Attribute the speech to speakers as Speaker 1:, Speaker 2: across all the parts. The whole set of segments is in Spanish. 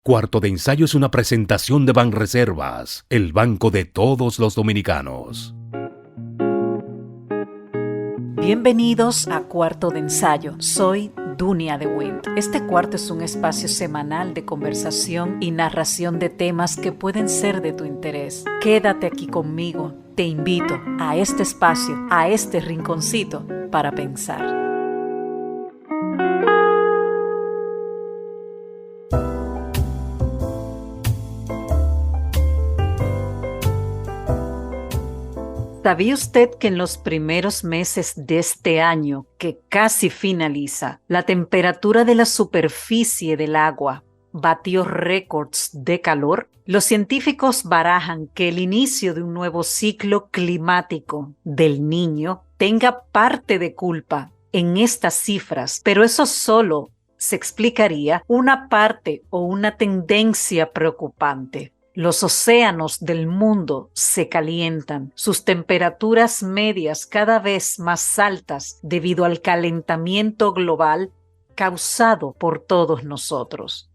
Speaker 1: Cuarto de Ensayo es una presentación de Banreservas, el banco de todos los dominicanos.
Speaker 2: Bienvenidos a Cuarto de Ensayo. Soy Dunia de Wind. Este cuarto es un espacio semanal de conversación y narración de temas que pueden ser de tu interés. Quédate aquí conmigo. Te invito a este espacio, a este rinconcito para pensar. ¿Sabía usted que en los primeros meses de este año, que casi finaliza, la temperatura de la superficie del agua batió récords de calor? Los científicos barajan que el inicio de un nuevo ciclo climático del Niño tenga parte de culpa en estas cifras, pero eso solo se explicaría una parte o una tendencia preocupante. Los océanos del mundo se calientan, sus temperaturas medias cada vez más altas debido al calentamiento global causado por todos nosotros.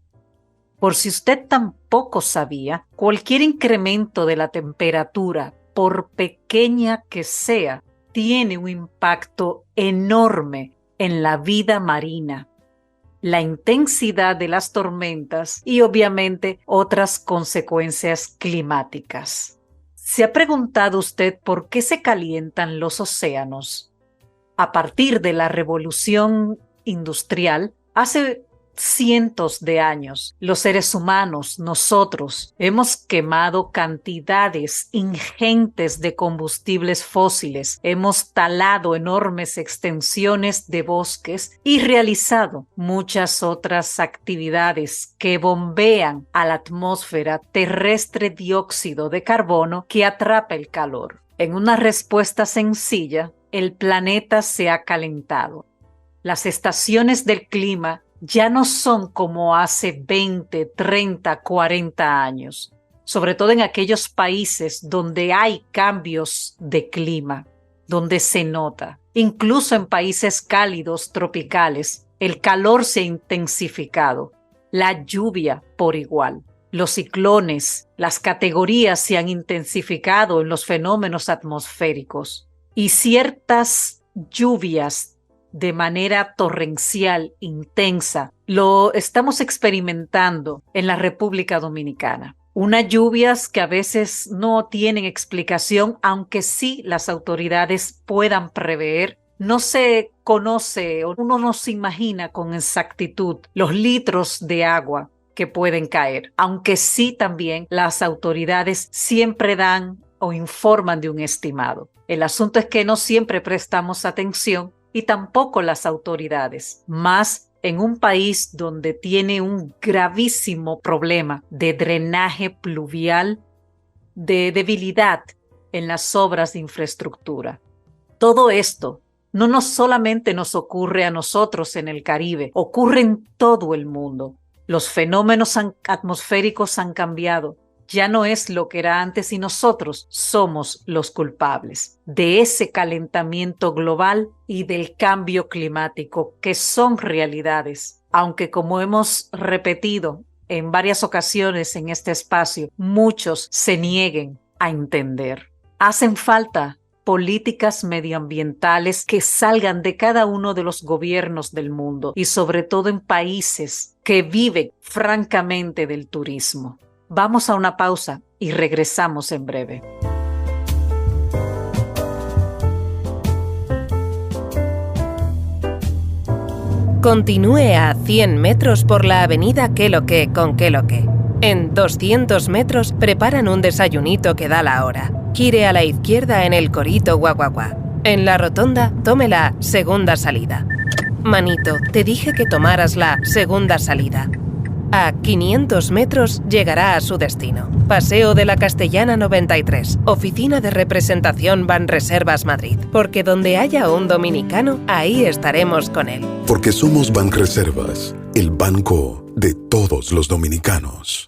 Speaker 2: Por si usted tampoco sabía, cualquier incremento de la temperatura, por pequeña que sea, tiene un impacto enorme en la vida marina, la intensidad de las tormentas y obviamente otras consecuencias climáticas. ¿Se ha preguntado usted por qué se calientan los océanos? A partir de la revolución industrial, hace cientos de años, los seres humanos, nosotros, hemos quemado cantidades ingentes de combustibles fósiles, hemos talado enormes extensiones de bosques y realizado muchas otras actividades que bombean a la atmósfera terrestre dióxido de carbono que atrapa el calor. En una respuesta sencilla, el planeta se ha calentado. Las estaciones del clima ya no son como hace 20, 30, 40 años, sobre todo en aquellos países donde hay cambios de clima, donde se nota. Incluso en países cálidos, tropicales, el calor se ha intensificado, la lluvia por igual. Los ciclones, las categorías se han intensificado en los fenómenos atmosféricos y ciertas lluvias de manera torrencial, intensa, lo estamos experimentando en la República Dominicana. Unas lluvias que a veces no tienen explicación, aunque sí las autoridades puedan prever. No se conoce o uno no se imagina con exactitud los litros de agua que pueden caer, aunque sí también las autoridades siempre dan o informan de un estimado. El asunto es que no siempre prestamos atención y tampoco las autoridades, más en un país donde tiene un gravísimo problema de drenaje pluvial, de debilidad en las obras de infraestructura. Todo esto no solamente nos ocurre a nosotros en el Caribe, ocurre en todo el mundo. Los fenómenos atmosféricos han cambiado. Ya no es lo que era antes y nosotros somos los culpables de ese calentamiento global y del cambio climático, que son realidades, aunque como hemos repetido en varias ocasiones en este espacio, muchos se nieguen a entender. Hacen falta políticas medioambientales que salgan de cada uno de los gobiernos del mundo y sobre todo en países que viven francamente del turismo. Vamos a una pausa y regresamos en breve.
Speaker 3: Continúe a 100 metros por la avenida Queloque con Queloque. En 200 metros preparan un desayunito que da la hora. Gire a la izquierda en el Corito Guaguaguá. En la rotonda, tome la segunda salida. Manito, te dije que tomaras la segunda salida. A 500 metros llegará a su destino. Paseo de la Castellana 93, Oficina de Representación Banreservas Madrid. Porque donde haya un dominicano, ahí estaremos con él.
Speaker 4: Porque somos Banreservas, el banco de todos los dominicanos.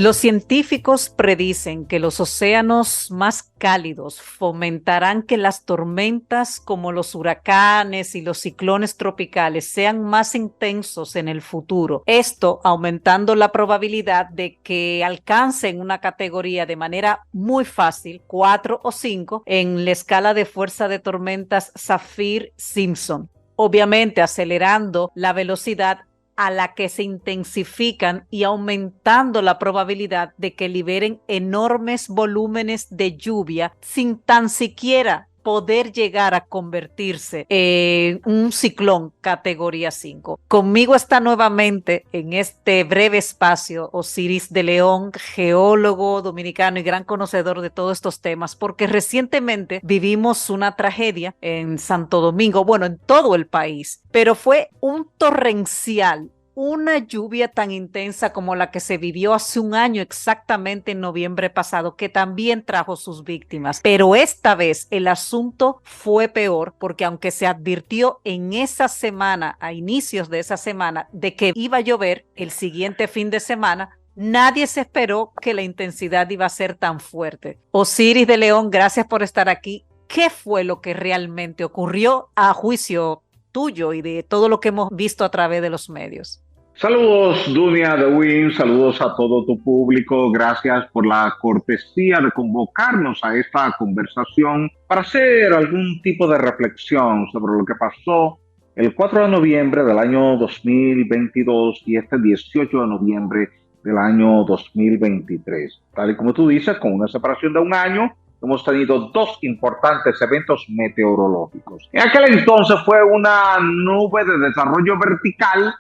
Speaker 2: Los científicos predicen que los océanos más cálidos fomentarán que las tormentas como los huracanes y los ciclones tropicales sean más intensos en el futuro. Esto aumentando la probabilidad de que alcancen una categoría de manera muy fácil, 4 o 5, en la escala de fuerza de tormentas Saffir-Simpson. Obviamente acelerando la velocidad a la que se intensifican y aumentando la probabilidad de que liberen enormes volúmenes de lluvia sin tan siquiera poder llegar a convertirse en un ciclón categoría 5. Conmigo está nuevamente en este breve espacio Osiris de León, geólogo dominicano y gran conocedor de todos estos temas, porque recientemente vivimos una tragedia en Santo Domingo, bueno, en todo el país, pero fue un torrencial, una lluvia tan intensa como la que se vivió hace un año exactamente en noviembre pasado, que también trajo sus víctimas. Pero esta vez el asunto fue peor, porque aunque se advirtió en esa semana, a inicios de esa semana, de que iba a llover el siguiente fin de semana, nadie se esperó que la intensidad iba a ser tan fuerte. Osiris de León, gracias por estar aquí. ¿Qué fue lo que realmente ocurrió a juicio tuyo y de todo lo que hemos visto a través de los medios?
Speaker 5: Saludos, Dunia de Win, saludos a todo tu público. Gracias por la cortesía de convocarnos a esta conversación para hacer algún tipo de reflexión sobre lo que pasó el 4 de noviembre del año 2022 y este 18 de noviembre del año 2023. Tal y como tú dices, con una separación de un año, hemos tenido dos importantes eventos meteorológicos. En aquel entonces fue una nube de desarrollo vertical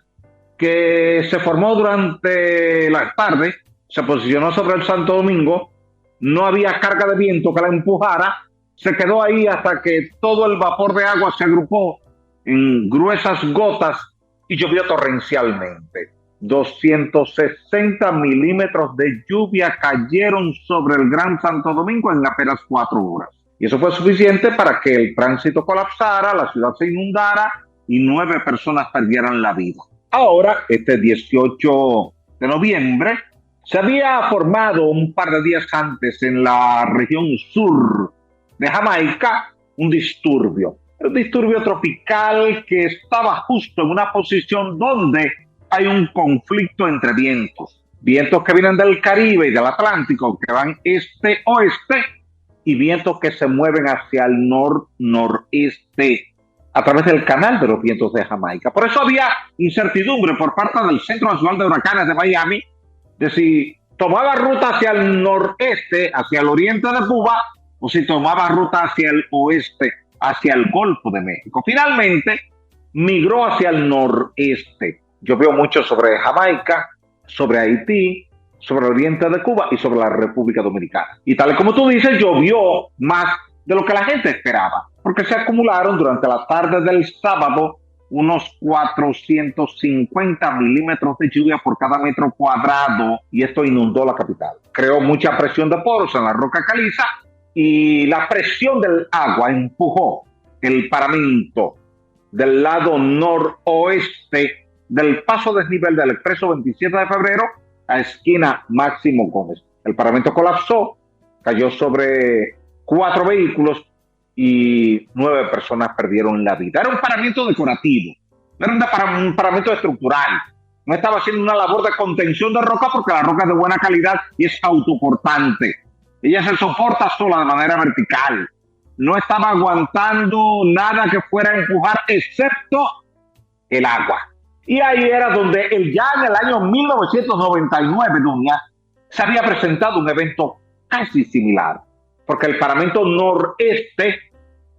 Speaker 5: que se formó durante la tarde, se posicionó sobre el Santo Domingo, no había carga de viento que la empujara, se quedó ahí hasta que todo el vapor de agua se agrupó en gruesas gotas y llovió torrencialmente. 260 milímetros de lluvia cayeron sobre el Gran Santo Domingo en apenas 4 horas. Y eso fue suficiente para que el tránsito colapsara, la ciudad se inundara y 9 personas perdieran la vida. Ahora, este 18 de noviembre, se había formado un par de días antes en la región sur de Jamaica un disturbio tropical que estaba justo en una posición donde hay un conflicto entre vientos que vienen del Caribe y del Atlántico, que van este-oeste, y vientos que se mueven hacia el nor-noreste, a través del canal de los vientos de Jamaica. Por eso había incertidumbre por parte del Centro Nacional de Huracanes de Miami de si tomaba ruta hacia el noreste, hacia el oriente de Cuba, o si tomaba ruta hacia el oeste, hacia el Golfo de México. Finalmente, migró hacia el noreste. Llovió mucho sobre Jamaica, sobre Haití, sobre el oriente de Cuba y sobre la República Dominicana. Y tal como tú dices, llovió más de lo que la gente esperaba, porque se acumularon durante la tarde del sábado unos 450 milímetros de lluvia por cada metro cuadrado, y esto inundó la capital. Creó mucha presión de poros en la roca caliza y la presión del agua empujó el paramento del lado noroeste del paso desnivel del expreso 27 de febrero a esquina Máximo Gómez. El paramento colapsó, cayó sobre 4 vehículos y 9 personas perdieron la vida. Era un paramento decorativo, no era un paramento estructural. No estaba haciendo una labor de contención de roca porque la roca es de buena calidad y es autoportante. Ella se soporta sola de manera vertical. No estaba aguantando nada que fuera a empujar excepto el agua. Y ahí era donde ya en el año 1999, Dunia, se había presentado un evento casi similar. Porque el paramento noreste,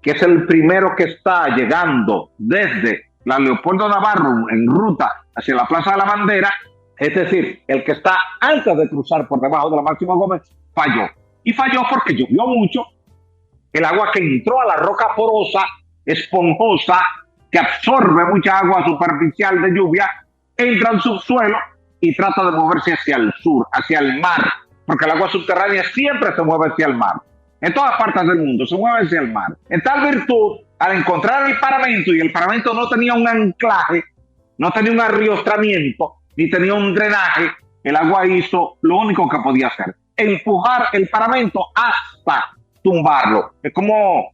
Speaker 5: que es el primero que está llegando desde la Leopoldo Navarro en ruta hacia la Plaza de la Bandera, es decir, el que está antes de cruzar por debajo de la Máximo Gómez, falló. Y falló porque llovió mucho. El agua que entró a la roca porosa, esponjosa, que absorbe mucha agua superficial de lluvia, entra al subsuelo y trata de moverse hacia el sur, hacia el mar, porque el agua subterránea siempre se mueve hacia el mar. En todas partes del mundo se mueve hacia el mar. En tal virtud, al encontrar el paramento, y el paramento no tenía un anclaje, no tenía un arriostramiento, ni tenía un drenaje, el agua hizo lo único que podía hacer, empujar el paramento hasta tumbarlo. Es como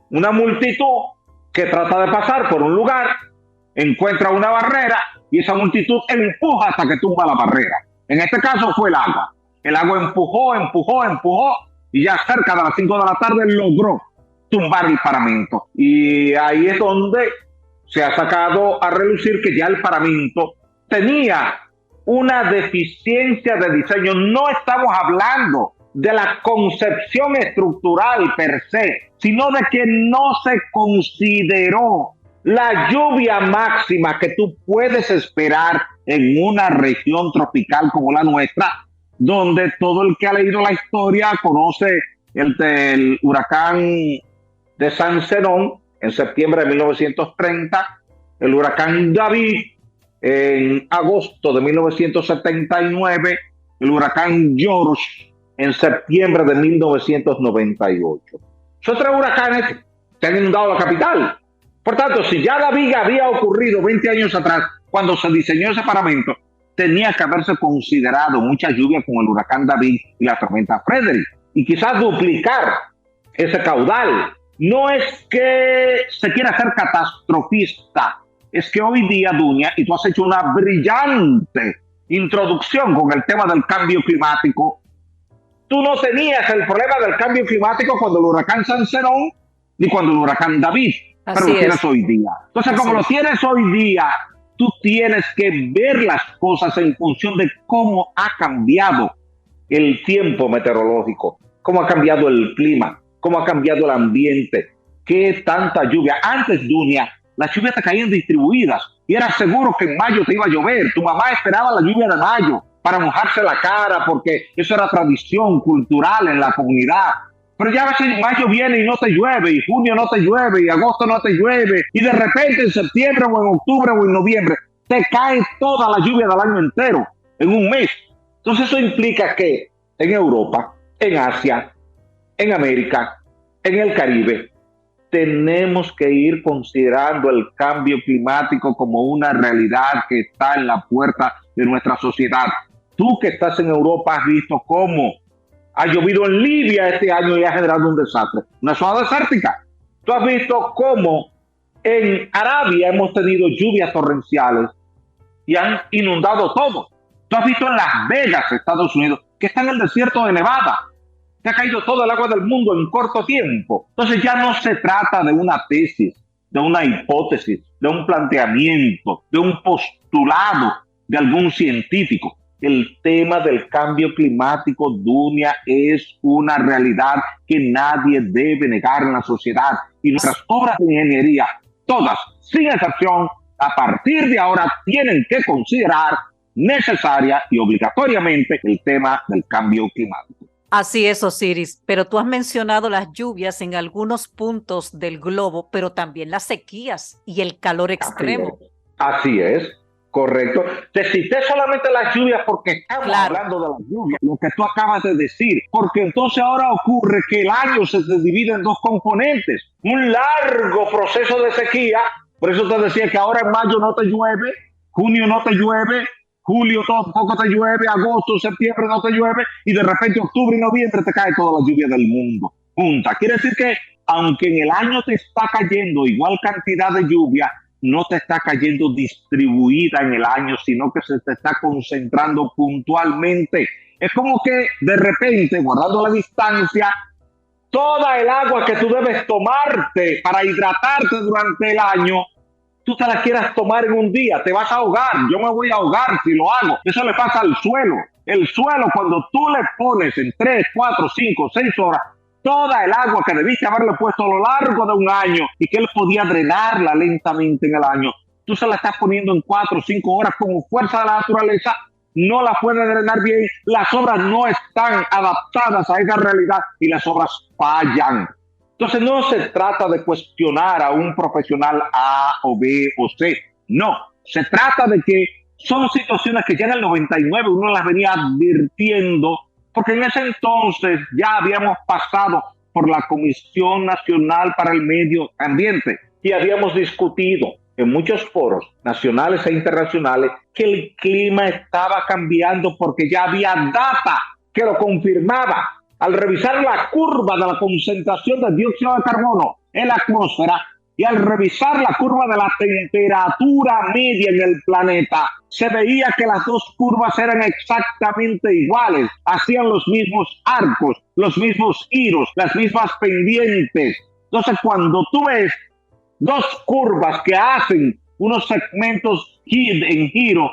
Speaker 5: una multitud que trata de pasar por un lugar, encuentra una barrera y esa multitud empuja hasta que tumba la barrera. En este caso fue el agua. El agua empujó y ya cerca de las 5 de la tarde logró tumbar el paramento. Y ahí es donde se ha sacado a relucir que ya el paramento tenía una deficiencia de diseño. No estamos hablando de la concepción estructural per se, sino de que no se consideró la lluvia máxima que tú puedes esperar en una región tropical como la nuestra, donde todo el que ha leído la historia conoce el del huracán de San Zenón en septiembre de 1930, el huracán David en agosto de 1979, el huracán George en septiembre de 1998. Esos 3 huracanes se han inundado la capital. Por tanto, si ya David había ocurrido 20 años atrás, cuando se diseñó ese paramento, tenía que haberse considerado mucha lluvia con el huracán David y la tormenta Frederick, y quizás duplicar ese caudal. No es que se quiera ser catastrofista, es que hoy día, Dunia, y tú has hecho una brillante introducción con el tema del cambio climático, tú no tenías el problema del cambio climático cuando el huracán San Zenón ni cuando el huracán David, pero lo tienes hoy día. Entonces, como lo tienes hoy día, tú tienes que ver las cosas en función de cómo ha cambiado el tiempo meteorológico, cómo ha cambiado el clima, cómo ha cambiado el ambiente, qué tanta lluvia. Antes, Dunia, las lluvias te caían distribuidas y era seguro que en mayo te iba a llover. Tu mamá esperaba la lluvia de mayo para mojarse la cara porque eso era tradición cultural en la comunidad. Pero ya a veces mayo viene y no te llueve, y junio no te llueve, y agosto no te llueve, y de repente en septiembre o en octubre o en noviembre te cae toda la lluvia del año entero en un mes. Entonces eso implica que en Europa, en Asia, en América, en el Caribe, tenemos que ir considerando el cambio climático como una realidad que está en la puerta de nuestra sociedad. Tú que estás en Europa has visto cómo ha llovido en Libia este año y ha generado un desastre, una zona desértica. Tú has visto cómo en Arabia hemos tenido lluvias torrenciales y han inundado todo. Tú has visto en Las Vegas, Estados Unidos, que está en el desierto de Nevada, que ha caído todo el agua del mundo en corto tiempo. Entonces ya no se trata de una tesis, de una hipótesis, de un planteamiento, de un postulado de algún científico. El tema del cambio climático, Dunia, es una realidad que nadie debe negar en la sociedad. Y nuestras obras de ingeniería, todas, sin excepción, a partir de ahora tienen que considerar necesaria y obligatoriamente el tema del cambio climático.
Speaker 2: Así es, Osiris, pero tú has mencionado las lluvias en algunos puntos del globo, pero también las sequías y el calor extremo.
Speaker 5: Así es, correcto. Te cité solamente las lluvias porque estamos hablando de las lluvias, lo que tú acabas de decir, porque entonces ahora ocurre que el año se divide en 2 componentes, un largo proceso de sequía, por eso te decía que ahora en mayo no te llueve, junio no te llueve, julio tampoco te llueve, agosto, septiembre no te llueve, y de repente octubre y noviembre te cae toda la lluvia del mundo junta. Quiere decir que aunque en el año te está cayendo igual cantidad de lluvia, no te está cayendo distribuida en el año, sino que se te está concentrando puntualmente. Es como que de repente, guardando la distancia, toda el agua que tú debes tomarte para hidratarte durante el año, tú te la quieras tomar en un día, te vas a ahogar. Yo me voy a ahogar si lo hago. Eso le pasa al suelo. El suelo, cuando tú le pones en 3, 4, 5, 6 horas toda el agua que debiste haberle puesto a lo largo de un año y que él podía drenarla lentamente en el año, tú se la estás poniendo en 4 o 5 horas como fuerza de la naturaleza, no la puede drenar bien, las obras no están adaptadas a esa realidad y las obras fallan. Entonces no se trata de cuestionar a un profesional A o B o C, no, se trata de que son situaciones que ya en el 99 uno las venía advirtiendo, porque en ese entonces ya habíamos pasado por la Comisión Nacional para el Medio Ambiente y habíamos discutido en muchos foros nacionales e internacionales que el clima estaba cambiando porque ya había data que lo confirmaba. Al revisar la curva de la concentración de dióxido de carbono en la atmósfera y al revisar la curva de la temperatura media en el planeta, se veía que las dos curvas eran exactamente iguales, hacían los mismos arcos, los mismos giros, las mismas pendientes. Entonces, cuando tú ves dos curvas que hacen unos segmentos en giro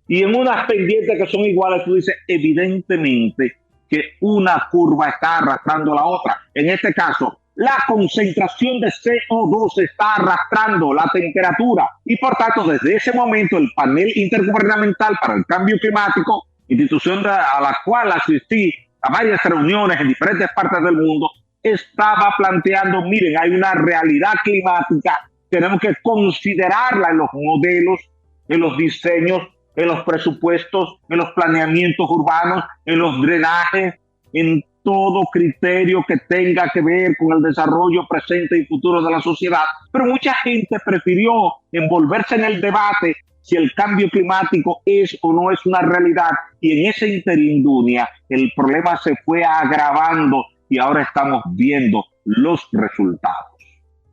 Speaker 5: y en unas pendientes que son iguales, tú dices, evidentemente que una curva está arrastrando a la otra. En este caso, la concentración de CO2 está arrastrando la temperatura y por tanto desde ese momento el panel intergubernamental para el cambio climático, institución a la cual asistí a varias reuniones en diferentes partes del mundo, estaba planteando, miren, hay una realidad climática, tenemos que considerarla en los modelos, en los diseños, en los presupuestos, en los planeamientos urbanos, en los drenajes, en todo criterio que tenga que ver con el desarrollo presente y futuro de la sociedad. Pero mucha gente prefirió envolverse en el debate si el cambio climático es o no es una realidad. Y en ese interín, Dunia, el problema se fue agravando y ahora estamos viendo los resultados.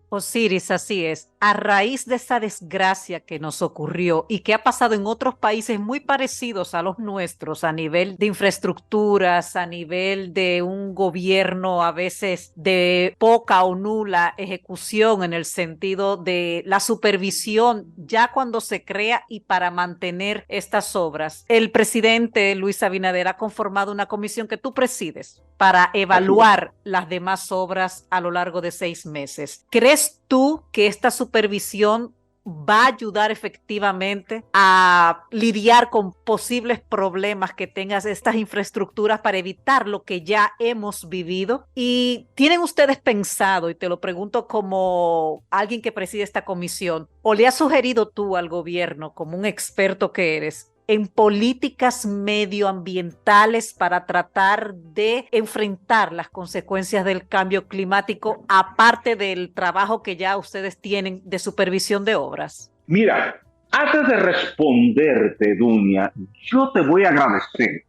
Speaker 2: Osiris, así es. A raíz de esa desgracia que nos ocurrió y que ha pasado en otros países muy parecidos a los nuestros a nivel de infraestructuras, a nivel de un gobierno a veces de poca o nula ejecución en el sentido de la supervisión ya cuando se crea y para mantener estas obras, el presidente Luis Abinader ha conformado una comisión que tú presides para evaluar las demás obras a lo largo de 6 meses. ¿Crees tú que esta supervisión va a ayudar efectivamente a lidiar con posibles problemas que tengan estas infraestructuras para evitar lo que ya hemos vivido? ¿Y tienen ustedes pensado, y te lo pregunto como alguien que preside esta comisión, o le has sugerido tú al gobierno como un experto que eres, en políticas medioambientales para tratar de enfrentar las consecuencias del cambio climático, aparte del trabajo que ya ustedes tienen de supervisión de obras?
Speaker 5: Mira, antes de responderte, Dunia, yo te voy a agradecer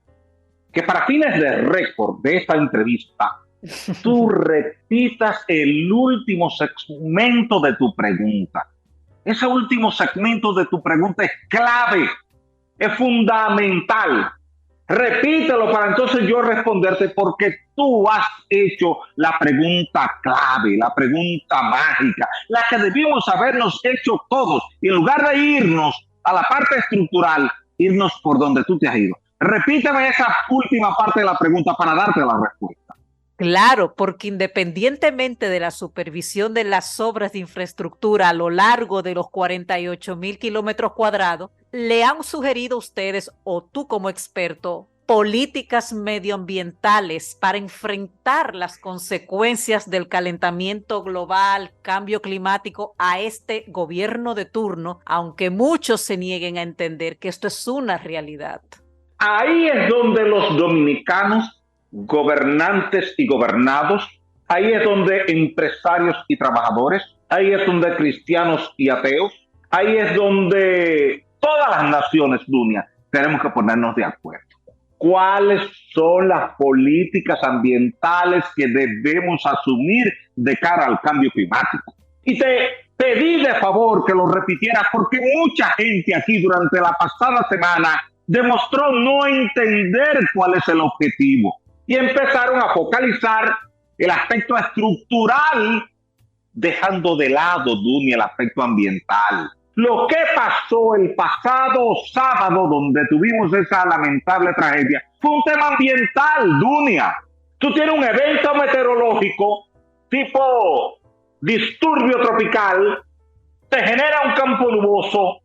Speaker 5: que para fines de récord de esta entrevista, tú repitas el último segmento de tu pregunta. Ese último segmento de tu pregunta es clave. Es fundamental. Repítelo para entonces yo responderte, porque tú has hecho la pregunta clave, la pregunta mágica, la que debimos habernos hecho todos. Y en lugar de irnos a la parte estructural, irnos por donde tú te has ido. Repíteme esa última parte de la pregunta para darte la respuesta.
Speaker 2: Claro, porque independientemente de la supervisión de las obras de infraestructura a lo largo de los 48,000 kilómetros cuadrados, ¿le han sugerido ustedes, o tú como experto, políticas medioambientales para enfrentar las consecuencias del calentamiento global, cambio climático a este gobierno de turno, aunque muchos se nieguen a entender que esto es una realidad?
Speaker 5: Ahí es donde los dominicanos, gobernantes y gobernados, ahí es donde empresarios y trabajadores, ahí es donde cristianos y ateos, ahí es donde todas las naciones, Dunia, tenemos que ponernos de acuerdo. ¿Cuáles son las políticas ambientales que debemos asumir de cara al cambio climático? Y te pedí de favor que lo repitieras porque mucha gente aquí durante la pasada semana demostró no entender cuál es el objetivo. Y empezaron a focalizar el aspecto estructural, dejando de lado, Dunia, el aspecto ambiental. Lo que pasó el pasado sábado, donde tuvimos esa lamentable tragedia, fue un tema ambiental, Dunia. Tú tienes un evento meteorológico tipo disturbio tropical, te genera un campo nuboso,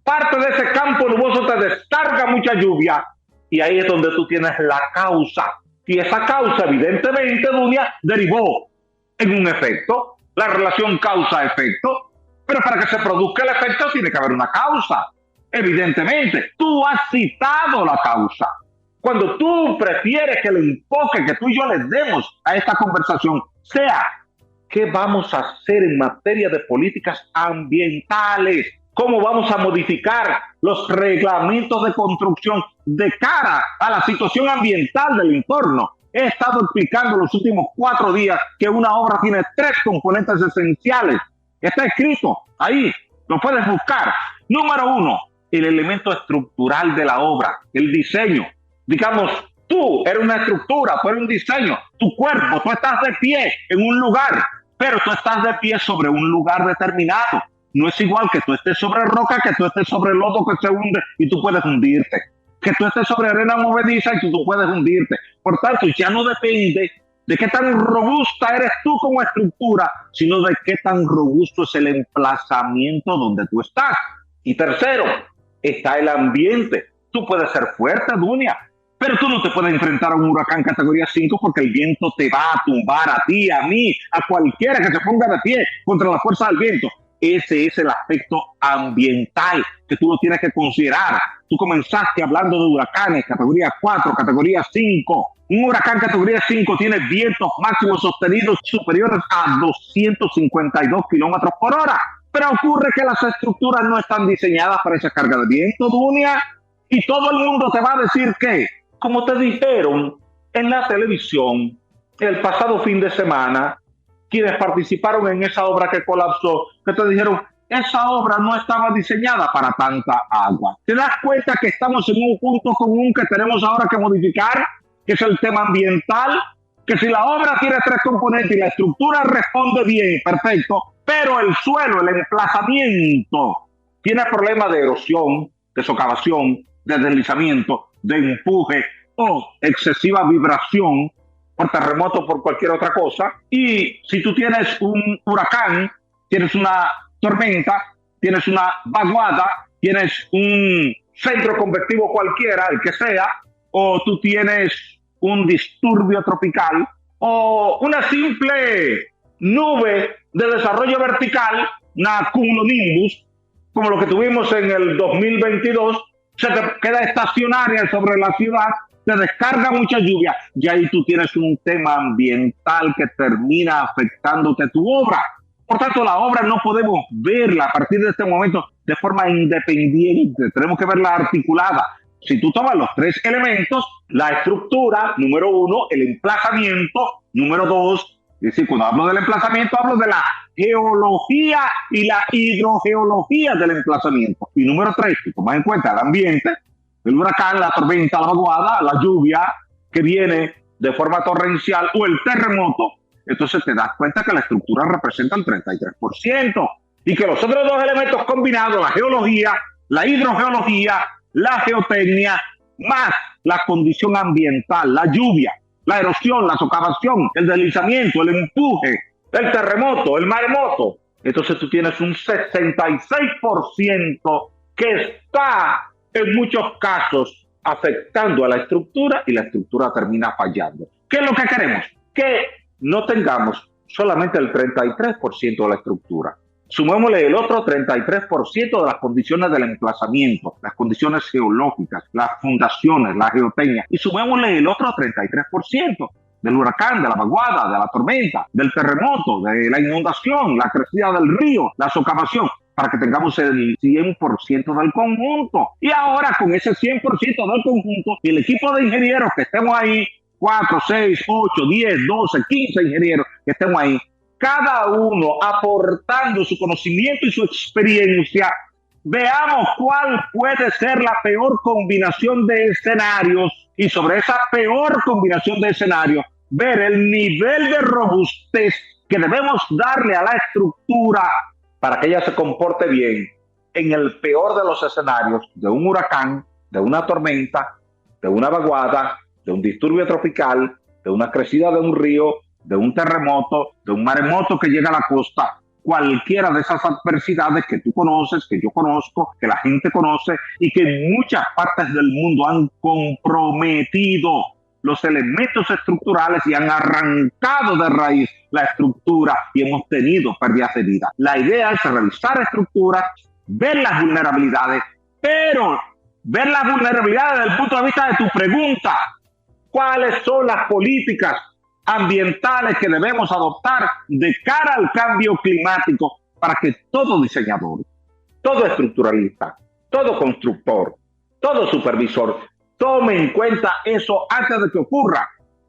Speaker 5: parte de ese campo nuboso te descarga mucha lluvia, y ahí es donde tú tienes la causa. Y esa causa, evidentemente, Dunia, derivó en un efecto, la relación causa-efecto, pero para que se produzca el efecto tiene que haber una causa. Evidentemente, tú has citado la causa. Cuando tú prefieres que el enfoque que tú y yo les demos a esta conversación sea ¿qué vamos a hacer en materia de políticas ambientales? cómo vamos a modificar los reglamentos de construcción de cara a la situación ambiental del entorno. He estado explicando los últimos 4 días que una obra tiene 3 componentes esenciales. Está escrito ahí, lo puedes buscar. Número 1, el elemento estructural de la obra, el diseño. Digamos, tú eres una estructura, tú eres un diseño, tu cuerpo, tú estás de pie en un lugar, pero tú estás de pie sobre un lugar determinado. No es igual que tú estés sobre roca, que tú estés sobre lodo que se hunde y tú puedes hundirte. Que tú estés sobre arena movediza y tú puedes hundirte. Por tanto, ya no depende de qué tan robusta eres tú como estructura, sino de qué tan robusto es el emplazamiento donde tú estás. Y tercero, está el ambiente. Tú puedes ser fuerte, Dunia, pero tú no te puedes enfrentar a un huracán categoría 5 porque el viento te va a tumbar a ti, a mí, a cualquiera que se ponga de pie contra la fuerza del viento. Ese es el aspecto ambiental que tú lo tienes que considerar. Tú comenzaste hablando de huracanes, categoría 4, categoría 5. Un huracán categoría 5 tiene vientos máximos sostenidos superiores a 252 kilómetros por hora. Pero ocurre que las estructuras no están diseñadas para esa carga de viento, Dunia. Y todo el mundo te va a decir que, como te dijeron en la televisión el pasado fin de semana, quienes participaron en esa obra que colapsó, que te dijeron, esa obra no estaba diseñada para tanta agua. ¿Te das cuenta que estamos en un punto común que tenemos ahora que modificar, que es el tema ambiental? Que si la obra tiene 3 componentes y la estructura responde bien, perfecto, pero el suelo, el emplazamiento, tiene problemas de erosión, de socavación, de deslizamiento, de empuje o excesiva vibración, por terremoto, por cualquier otra cosa. Y si tú tienes un huracán, tienes una tormenta, tienes una vaguada, tienes un centro convectivo cualquiera, el que sea, o tú tienes un disturbio tropical, o una simple nube de desarrollo vertical, una cumulonimbus, como lo que tuvimos en el 2022, se te queda estacionaria sobre la ciudad, te descarga mucha lluvia y ahí tú tienes un tema ambiental que termina afectándote tu obra. Por tanto, la obra no podemos verla a partir de este momento de forma independiente, tenemos que verla articulada. Si tú tomas los 3 elementos, la estructura, número 1, el emplazamiento, número 2, es decir, cuando hablo del emplazamiento, hablo de la geología y la hidrogeología del emplazamiento. Y número 3, si tomas en cuenta el ambiente, el huracán, la tormenta, la vaguada, la lluvia que viene de forma torrencial o el terremoto, entonces te das cuenta que la estructura representa el 33% y que los otros 2 elementos combinados, la geología, la hidrogeología, la geotecnia, más la condición ambiental, la lluvia, la erosión, la socavación, el deslizamiento, el empuje, el terremoto, el maremoto, entonces tú tienes un 66% que está en muchos casos afectando a la estructura y la estructura termina fallando. ¿Qué es lo que queremos? Que no tengamos solamente el 33% de la estructura. Sumémosle el otro 33% de las condiciones del emplazamiento, las condiciones geológicas, las fundaciones, la geotecnia, y sumémosle el otro 33% del huracán, de la vaguada, de la tormenta, del terremoto, de la inundación, la crecida del río, la socavación, para que tengamos el 100% del conjunto. Y ahora con ese 100% del conjunto y el equipo de ingenieros que estemos ahí, 4, 6, 8, 10, 12, 15 ingenieros que estemos ahí, cada uno aportando su conocimiento y su experiencia, veamos cuál puede ser la peor combinación de escenarios y sobre esa peor combinación de escenarios, ver el nivel de robustez que debemos darle a la estructura para que ella se comporte bien en el peor de los escenarios de un huracán, de una tormenta, de una vaguada, de un disturbio tropical, de una crecida de un río, de un terremoto, de un maremoto que llega a la costa, cualquiera de esas adversidades que tú conoces, que yo conozco, que la gente conoce y que en muchas partes del mundo han comprometido los elementos estructurales y han arrancado de raíz la estructura y hemos tenido pérdidas de vida. La idea es revisar estructuras, ver las vulnerabilidades, pero ver las vulnerabilidades desde el punto de vista de tu pregunta. ¿Cuáles son las políticas ambientales que debemos adoptar de cara al cambio climático para que todo diseñador, todo estructuralista, todo constructor, todo supervisor, tome en cuenta eso antes de que ocurra.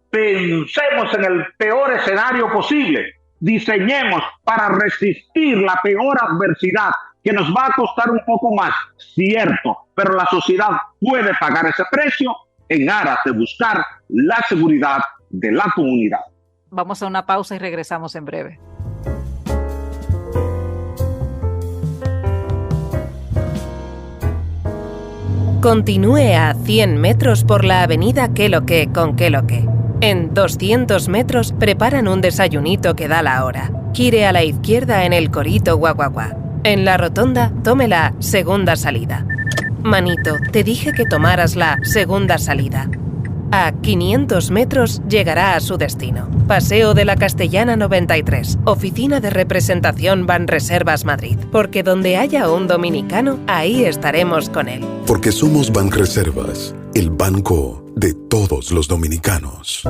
Speaker 5: Pensemos en el peor escenario posible. Diseñemos para resistir la peor adversidad, que nos va a costar un poco más, cierto, pero la sociedad puede pagar ese precio en aras de buscar la seguridad de la comunidad.
Speaker 2: Vamos a una pausa y regresamos en breve.
Speaker 3: Continúe a 100 metros por la avenida Queloque con Queloque. En 200 metros preparan un desayunito que da la hora. Gire a la izquierda en el Corito Guaguaguá. En la rotonda, tome la segunda salida. Manito, te dije que tomaras la segunda salida. A 500 metros llegará a su destino. Paseo de la Castellana 93, Oficina de Representación Banreservas Madrid. Porque donde haya un dominicano, ahí estaremos con él.
Speaker 4: Porque somos Banreservas, el banco de todos los dominicanos.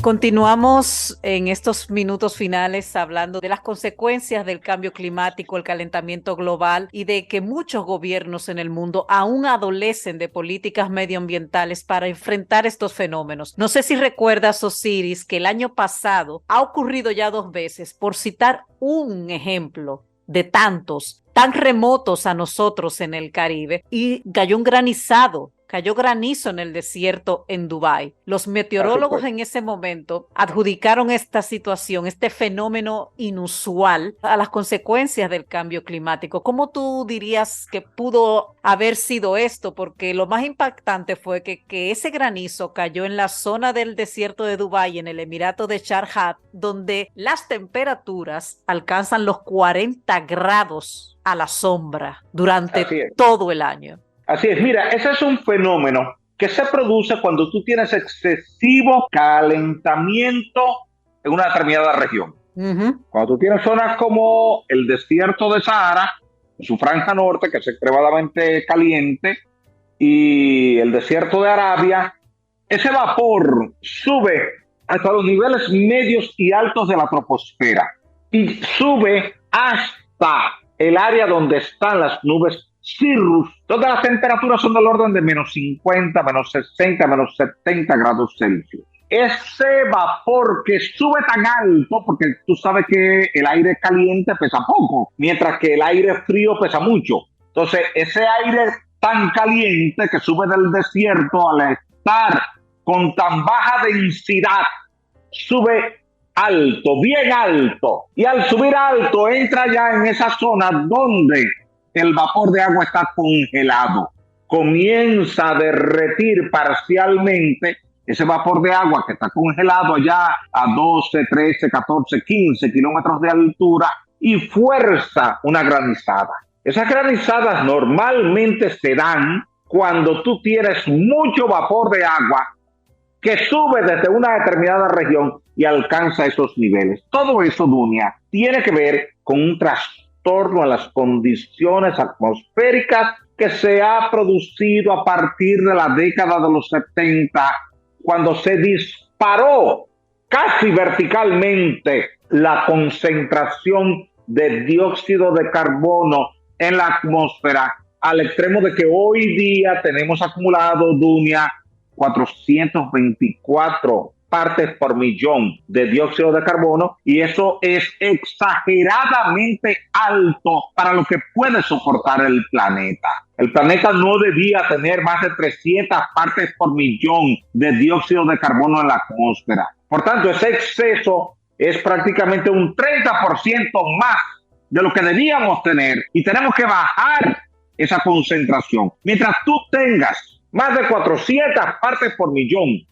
Speaker 2: Continuamos en estos minutos finales hablando de las consecuencias del cambio climático, el calentamiento global y de que muchos gobiernos en el mundo aún adolecen de políticas medioambientales para enfrentar estos fenómenos. No sé si recuerdas, Osiris, que el año pasado ha ocurrido ya 2 veces, por citar un ejemplo de tantos, tan remotos a nosotros en el Caribe, y cayó un granizado. Cayó granizo en el desierto en Dubái. Los meteorólogos en ese momento adjudicaron esta situación, este fenómeno inusual, a las consecuencias del cambio climático. ¿Cómo tú dirías que pudo haber sido esto? Porque lo más impactante fue que ese granizo cayó en la zona del desierto de Dubái, en el Emirato de Sharjah, donde las temperaturas alcanzan los 40 grados a la sombra durante todo el año.
Speaker 5: Así es, mira, ese es un fenómeno que se produce cuando tú tienes excesivo calentamiento en una determinada región. Cuando tú tienes zonas como el desierto de Sahara, su franja norte, que es extremadamente caliente, y el desierto de Arabia, ese vapor sube hasta los niveles medios y altos de la troposfera y sube hasta el área donde están las nubes cirrus, donde las temperaturas son del orden de menos 50, menos 60, menos 70 grados Celsius. Ese vapor que sube tan alto, porque tú sabes que el aire caliente pesa poco, mientras que el aire frío pesa mucho. Entonces, ese aire tan caliente que sube del desierto, al estar con tan baja densidad, sube alto, bien alto. Y al subir alto, entra ya en esa zona donde el vapor de agua está congelado. Comienza a derretir parcialmente ese vapor de agua que está congelado allá a 12, 13, 14, 15 kilómetros de altura y fuerza una granizada. Esas granizadas normalmente se dan cuando tú tienes mucho vapor de agua que sube desde una determinada región y alcanza esos niveles. Todo eso, Dunia, tiene que ver con un trastorno a las condiciones atmosféricas que se ha producido a partir de la década de los 70, cuando se disparó casi verticalmente la concentración de dióxido de carbono en la atmósfera, al extremo de que hoy día tenemos acumulado, Dunia, 424 partes por millón de dióxido de carbono, y eso es exageradamente alto para lo que puede soportar el planeta. El planeta no debía tener más de 300 partes por millón de dióxido de carbono en la atmósfera. Por tanto, ese exceso es prácticamente un 30% más de lo que debíamos tener, y tenemos que bajar esa concentración. Mientras tú tengas más de 400 partes por millón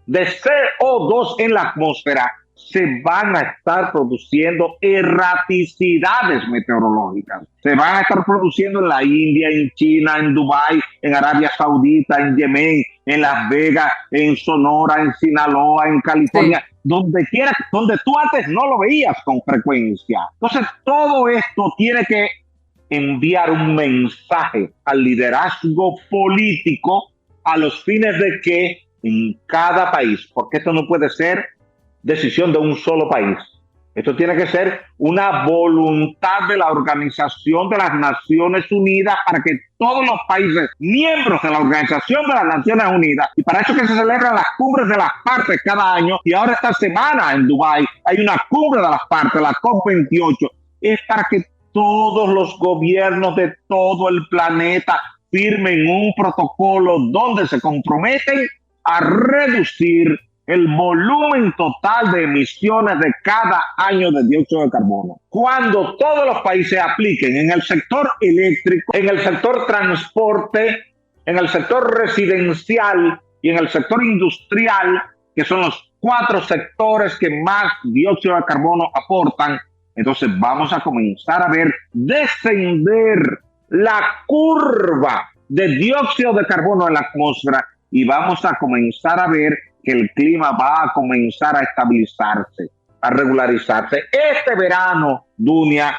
Speaker 5: de CO2 en la atmósfera, se van a estar produciendo erraticidades meteorológicas. Se van a estar produciendo en la India, en China, en Dubái, en Arabia Saudita, en Yemen, en Las Vegas, en Sonora, en Sinaloa, en California, sí, donde quiera, donde tú antes no lo veías con frecuencia. Entonces, todo esto tiene que enviar un mensaje al liderazgo político a los fines de que en cada país, porque esto no puede ser decisión de un solo país. Esto tiene que ser una voluntad de la Organización de las Naciones Unidas para que todos los países miembros de la Organización de las Naciones Unidas, y para eso que se celebran las cumbres de las partes cada año, y ahora esta semana en Dubái hay una cumbre de las partes, la COP28, es para que todos los gobiernos de todo el planeta firmen un protocolo donde se comprometen a reducir el volumen total de emisiones de cada año de dióxido de carbono. Cuando todos los países apliquen en el sector eléctrico, en el sector transporte, en el sector residencial y en el sector industrial, que son los 4 sectores que más dióxido de carbono aportan, entonces vamos a comenzar a ver descender la curva de dióxido de carbono en la atmósfera y vamos a comenzar a ver que el clima va a comenzar a estabilizarse, a regularizarse. Este verano, Dunia,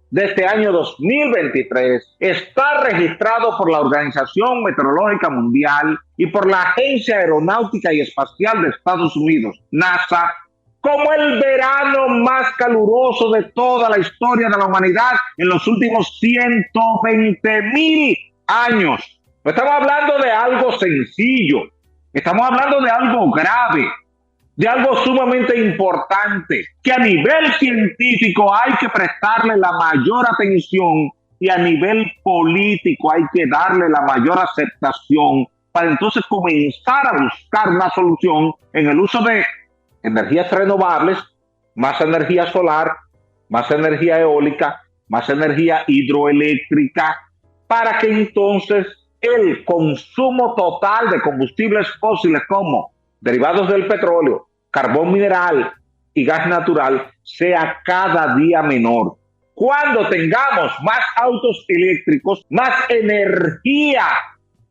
Speaker 5: de este año 2023, está registrado por la Organización Meteorológica Mundial y por la Agencia Aeronáutica y Espacial de Estados Unidos, NASA, como el verano más caluroso de toda la historia de la humanidad en los últimos 120,000 años. No estamos hablando de algo sencillo. Estamos hablando de algo grave, de algo sumamente importante, que a nivel científico hay que prestarle la mayor atención y a nivel político hay que darle la mayor aceptación para entonces comenzar a buscar una solución en el uso de energías renovables, más energía solar, más energía eólica, más energía hidroeléctrica, para que entonces el consumo total de combustibles fósiles como derivados del petróleo, carbón mineral y gas natural sea cada día menor. Cuando tengamos más autos eléctricos, más energía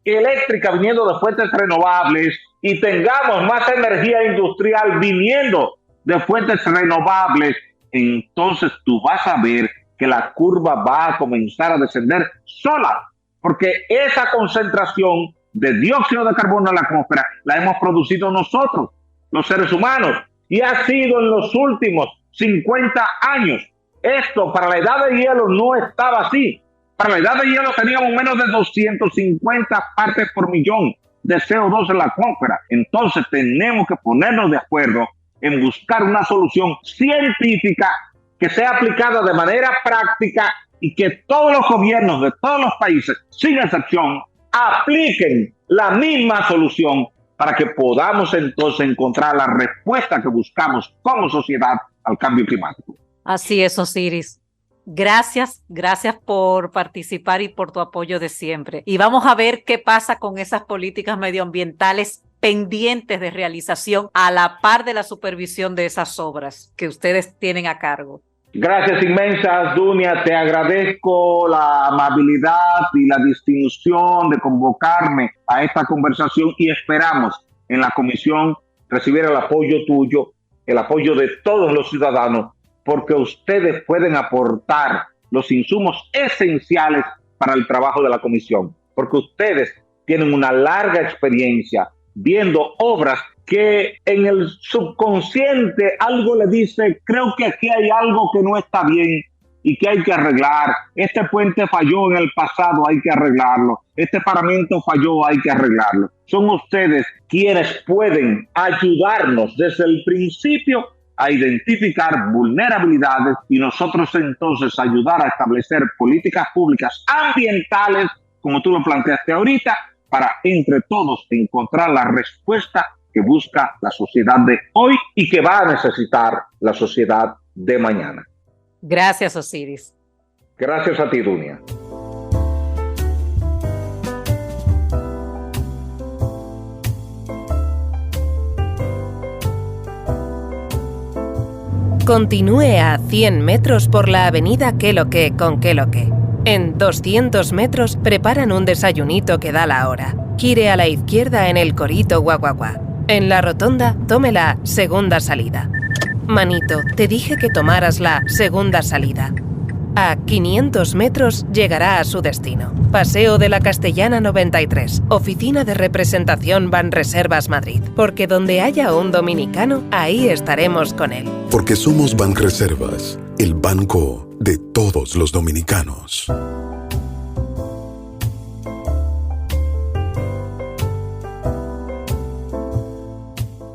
Speaker 5: eléctrica viniendo de fuentes renovables y tengamos más energía industrial viniendo de fuentes renovables, entonces tú vas a ver que la curva va a comenzar a descender sola. Porque esa concentración de dióxido de carbono en la atmósfera la hemos producido nosotros, los seres humanos, y ha sido en los últimos 50 años. Esto para la edad de hielo no estaba así. Para la edad de hielo teníamos menos de 250 partes por millón de CO2 en la atmósfera. Entonces tenemos que ponernos de acuerdo en buscar una solución científica que sea aplicada de manera práctica y que todos los gobiernos de todos los países, sin excepción, apliquen la misma solución para que podamos entonces encontrar la respuesta que buscamos como sociedad al cambio climático.
Speaker 2: Así es, Osiris. Gracias por participar y por tu apoyo de siempre. Y vamos a ver qué pasa con esas políticas medioambientales pendientes de realización a la par de la supervisión de esas obras que ustedes tienen a cargo.
Speaker 5: Gracias inmensas, Dunia. Te agradezco la amabilidad y la distinción de convocarme a esta conversación y esperamos en la comisión recibir el apoyo tuyo, el apoyo de todos los ciudadanos, porque ustedes pueden aportar los insumos esenciales para el trabajo de la comisión, porque ustedes tienen una larga experiencia viendo obras que en el subconsciente algo le dice, creo que aquí hay algo que no está bien y que hay que arreglar. Este puente falló en el pasado, hay que arreglarlo. Este paramento falló, hay que arreglarlo. Son ustedes quienes pueden ayudarnos desde el principio a identificar vulnerabilidades y nosotros entonces ayudar a establecer políticas públicas ambientales, como tú lo planteaste ahorita, para entre todos encontrar la respuesta que busca la sociedad de hoy y que va a necesitar la sociedad de mañana.
Speaker 2: Gracias, Osiris.
Speaker 5: Gracias a ti, Dunia.
Speaker 3: Continúe a 100 metros por la avenida Queloque con Queloque. En 200 metros preparan un desayunito que da la hora. Gire a la izquierda en el Corito Guaguaguá. En la rotonda, tome la segunda salida. Manito, te dije que tomaras la segunda salida. A 500 metros llegará a su destino. Paseo de la Castellana 93, Oficina de Representación Banreservas Madrid. Porque donde haya un dominicano, ahí estaremos con él.
Speaker 4: Porque somos Banreservas, el banco de todos los dominicanos.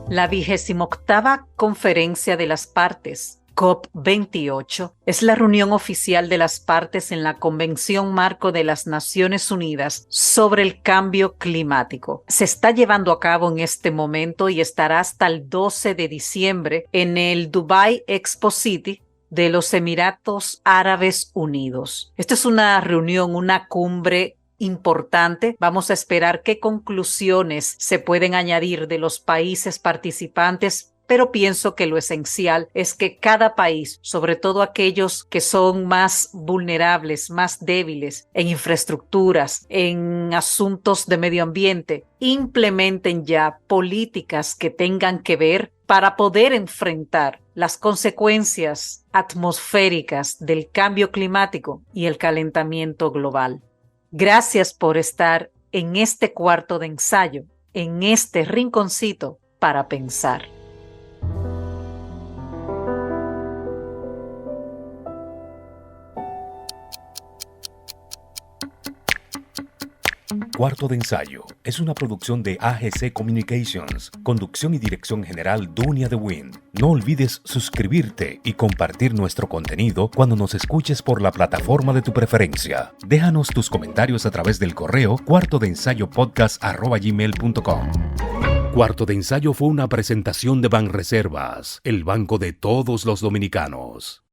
Speaker 2: La 28ª Conferencia de las Partes, COP28, es la reunión oficial de las partes en la Convención Marco de las Naciones Unidas sobre el Cambio Climático. Se está llevando a cabo en este momento y estará hasta el 12 de diciembre en el Dubai Expo City de los Emiratos Árabes Unidos. Esta es una reunión, una cumbre importante. Vamos a esperar qué conclusiones se pueden añadir de los países participantes, pero pienso que lo esencial es que cada país, sobre todo aquellos que son más vulnerables, más débiles en infraestructuras, en asuntos de medio ambiente, implementen ya políticas que tengan que ver para poder enfrentar las consecuencias atmosféricas del cambio climático y el calentamiento global. Gracias por estar en este cuarto de ensayo, en este rinconcito para pensar.
Speaker 1: Cuarto de ensayo es una producción de AGC Communications, conducción y dirección general Dunia de Wind. No olvides suscribirte y compartir nuestro contenido cuando nos escuches por la plataforma de tu preferencia. Déjanos tus comentarios a través del correo cuartodeensayopodcast@gmail.com. Cuarto de ensayo fue una presentación de Banreservas, el banco de todos los dominicanos.